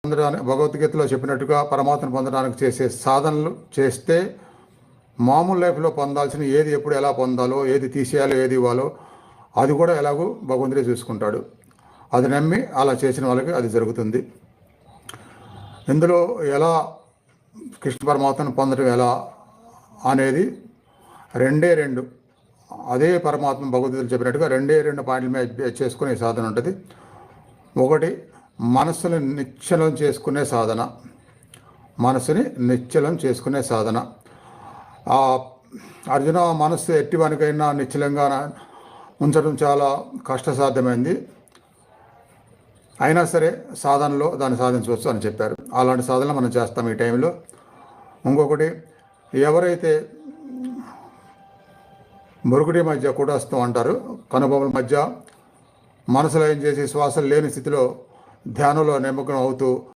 పొందడానికి భగవద్గీతలో చెప్పినట్టుగా పరమాత్మను పొందడానికి చేసే సాధనలు చేస్తే మామూలు లైఫ్లో పొందాల్సిన ఏది ఎప్పుడు ఎలా పొందాలో, ఏది తీసేయాలో, ఏది ఇవ్వాలో అది కూడా ఎలాగో భగవంతుడే చూసుకుంటాడు. అది నమ్మి అలా చేసిన వాళ్ళకి అది జరుగుతుంది. ఇందులో ఎలా కృష్ణ పరమాత్మను పొందడం ఎలా అనేది రెండు అదే పరమాత్మ భగవద్గీతలు చెప్పినట్టుగా రెండు పాయింట్ల మీద చేసుకునే సాధన ఉంటుంది. ఒకటి, మనసుని నిశ్చలం చేసుకునే సాధన. అర్జున, మనస్సు ఎట్టివానికైనా నిశ్చలంగా ఉంచడం చాలా కష్టసాధ్యమైంది, అయినా సరే సాధనలో దాన్ని సాధించవచ్చు అని చెప్పారు. అలాంటి సాధన మనం చేస్తాం ఈ టైంలో. ఇంకొకటి, ఎవరైతే మురుగుడి మధ్య కూటస్థం అంటారు, కనుబొమ్మల మధ్య మనసులో ఏం చేసి శ్వాసలు లేని స్థితిలో ధ్యానంలో నిమగ్నం అవుతూ